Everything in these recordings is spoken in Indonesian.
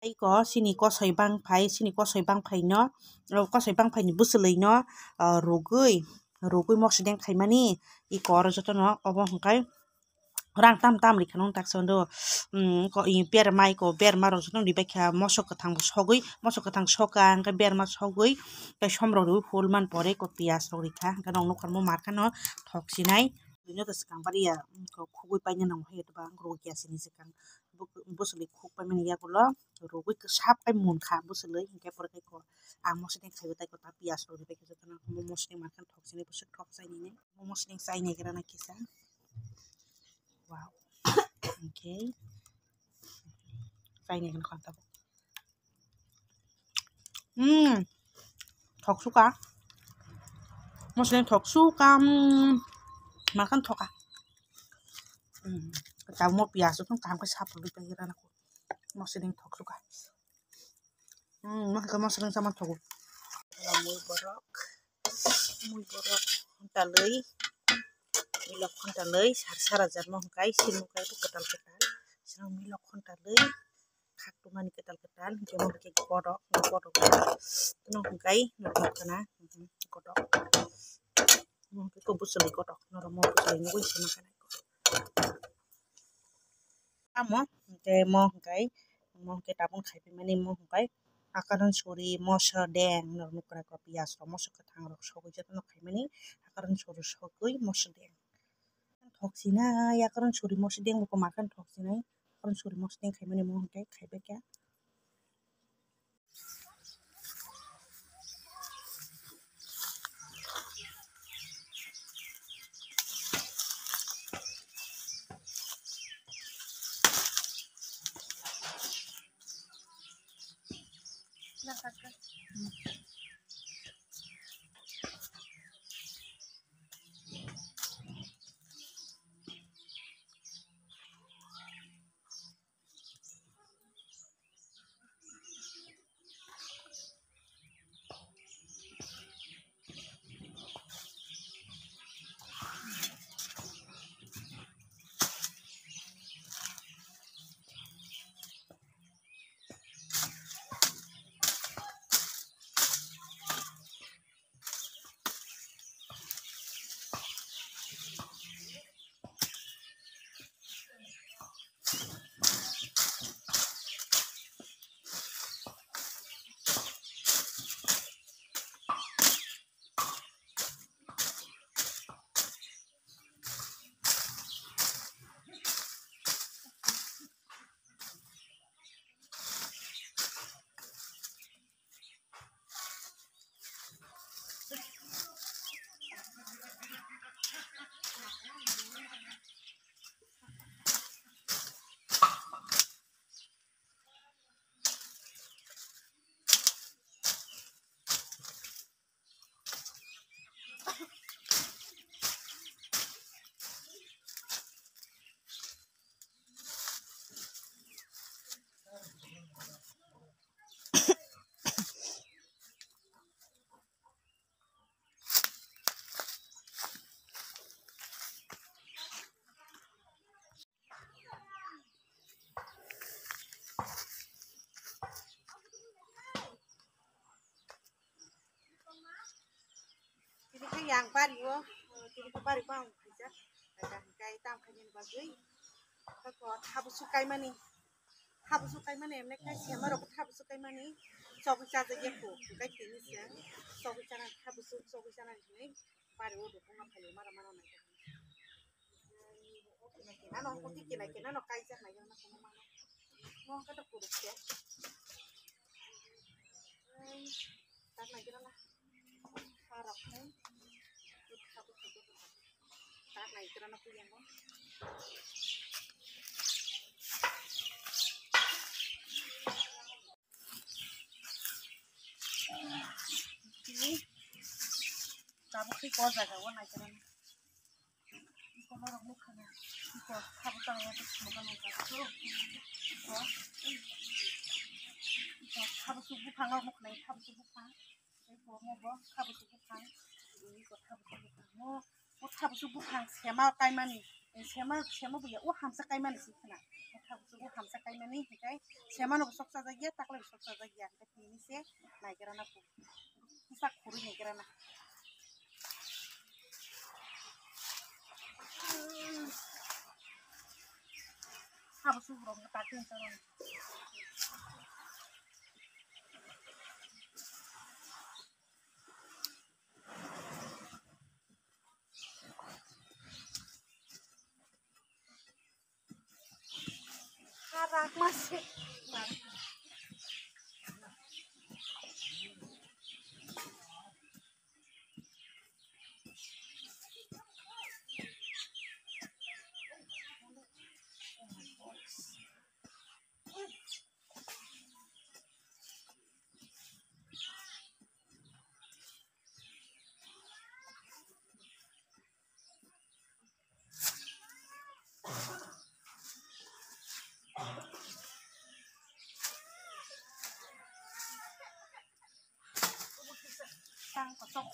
Ko sini ko soi bang phai sini ko soi bang phai no ko soi bang phai ni busulei no rugui mok sideng khaimani I kor joto no obo hangkai rang tam tam ri khanong tak sondo ko I ber mai ko ber maro joto ri bakha mosok kathang sogui mosok kathang soka hangkai ber ma sogui kai somro ru phul man pore ko pias ro ri kha hangkai nong nokar mo marka no thok sinai no to sikang paria ko khugui paina nang he to bang ro kya sini sikang busuli khug pa mani ya gulo rugui ke sap kai mun kha busuli hingkai pore kai ko ang mosdeng khaibo tai ko ta pias ro ri bakha joto no mosdeng markan thok sinai busuk thok sai ni mosdeng sai ni gra na kisa wow okay sai ni kan khata thok suka mosdeng thok suka makan thoka kamu mau pias itu kan kamu sap ro ri bakha na ko mosdeng thok suka kamu sering sama thok muy borok talai milok talai sara jar mo hangkai simu kai tu ketal sirang milok talai khak tu mani ketal kemo ke kodok no hangkai no kana kodok mo ke ko busuli kodok no mo busuli no isi makan amo te mo hangkai mo ke tapon khai mani mo hangkai akaran suri mosa deng no nukra ko pias ro mosa kathang ro sogui joto no khaimani akaran suri sogui mosa deng thoksinai akaran suri mosa deng ko makan thoksinai akaran suri mosa deng khaimani mo hangkai khaiba kya yang pari wo tiri ko pari pa khija kan kai tam khanin bagai ko habusu kai mani emne kai siama ro habusu kai mani sobu cha je ko kai tini sia sobu cha na ni pari wo do na khale mara na na no ko ti kina no kai cha na yo na ko mano mo ka to puru sia tak na kira na harap hai tak na kira na puyang mo kamu ki ko jaga wo na kira ko maro mo khana ko habu tang ya to mo ka no ka to habu su bu phang mo khna habu su bu phang ai ko mo bo habu su bu phang ni ko habu su bu phang mo habu su bu phang sema kai mani sema buya hamsa kai mani sih kena hamsa kai mani kai sema no sok saja dia tak lagi sok saja dia tapi ini sih naik kerana aku bisa kuri naik kerana habis urung ketakin calon harak masih sang kosong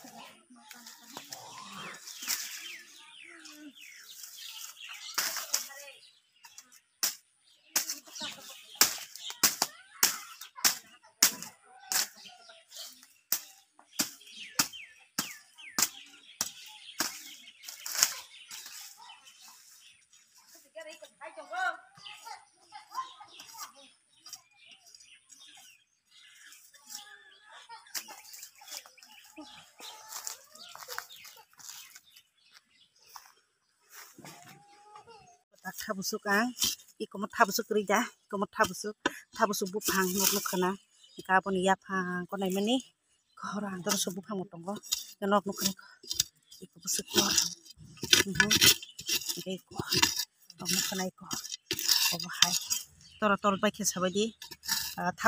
busuk ang ikomat busuk rida ikomat busuk bupang nok kana kapon iya phang konai mani korang terus bupang motonggo nok kana iko busuk kor iko nok kana iko obo hai tor bai ke sabadi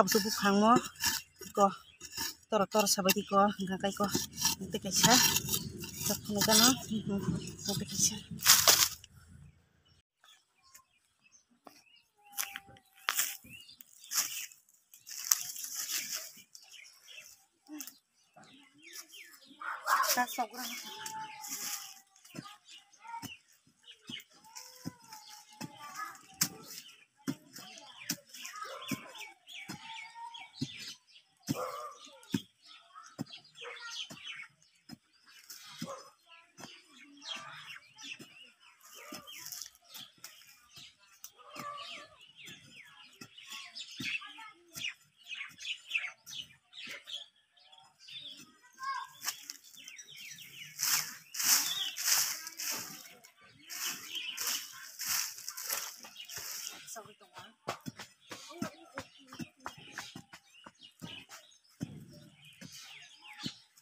busuk bupang mo iko tor sabadi ko ngakai ko nte kaisa takno kana nte kaisa sobrang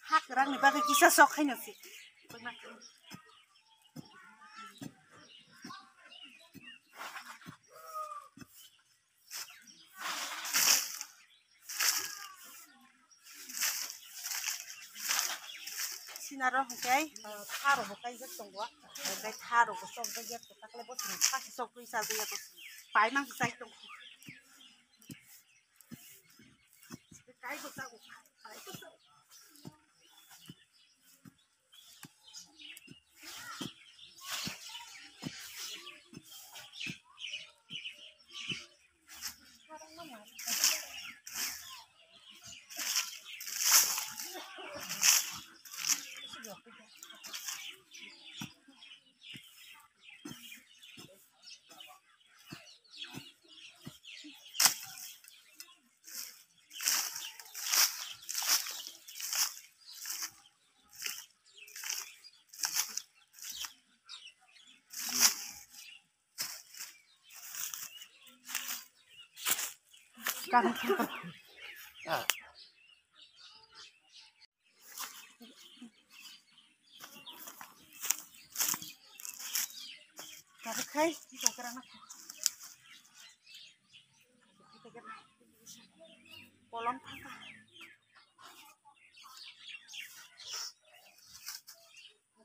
hak orang nih pakai kisah sok hanya sih sinaro okay tharo bukai rất tông quá cái tharo của sông cái giấc tắc lấy bớt mình phát sông cái sao cái giấc phải mang say tông cái của sao phải cái sao Kan Kai, kita kerana polong apa?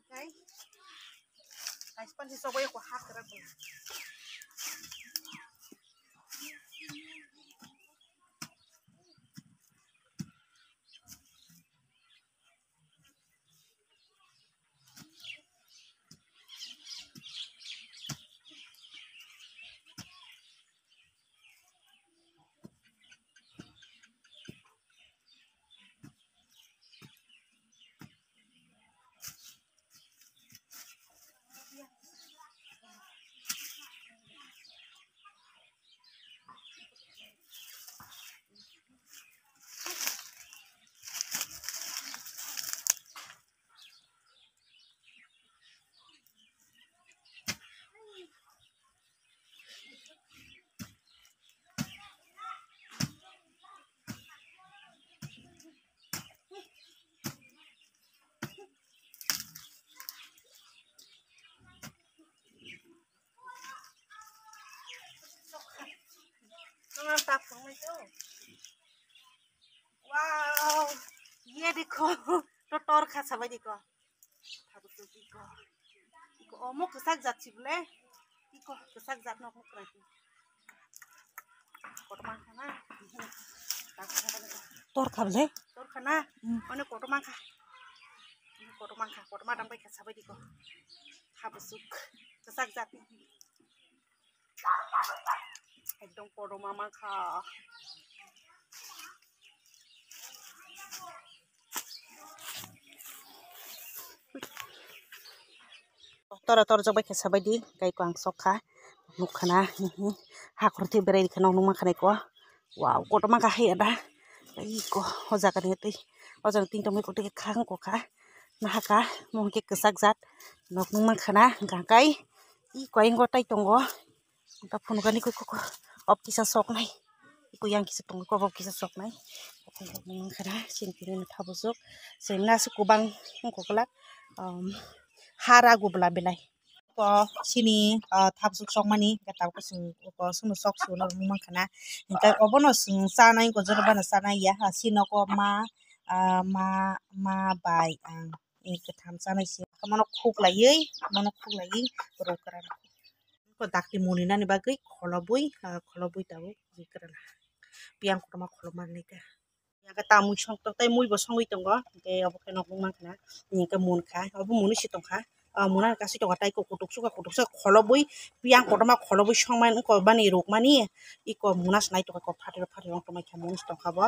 Okay. Guys, pan si soboy ko hak kerana. Iya diko, totor khas sabai diko. Habis itu diko. Diko omok kesak zat sih boleh. Diko kesak zat nok kerja. Kotor mana? Tor kable? Tor kana? Mana kotor mana? Kotor mana dampai khas sabai diko. Habis itu kesak zat. Edong kotor mama kah? Tor jok baik sabai di kai kuang sokha nukhana hakurti berai khana numa khane ko wow koto ma ka he ada ai ko hoja kan heti hoja ting tong ko te khang ko kha na haka mong ke kesak zat nok numa khana gakai I ko ingo tai tongo ta phun gani ko op kisa sok nai ko yang kisa tongo ko op kisa sok nai numa khana sin kini thabusuk semna su kubang ko kelak hara gubla belai ko sini thabsuk sokmani gata ko sunu sok sunu mumang khana hinka obono sanai ko jora bana sanai ya sino ko ma bai ke tham sanai si mono khuk lai ro kran ko dakti muni nani bagai kholobui tabu jikran piang ko ma kholomar ni ka ya ka tamu song to tai mui bo songui tongo ke obo ke nok mumang khana ni ka mun kha obo muni si tong kha muna kasi to tai ko kutuk suka kholobui piang kotoma kholobui songman ko bani rok mani iko munas nai to ko phatir ong to mai kha munas to khabo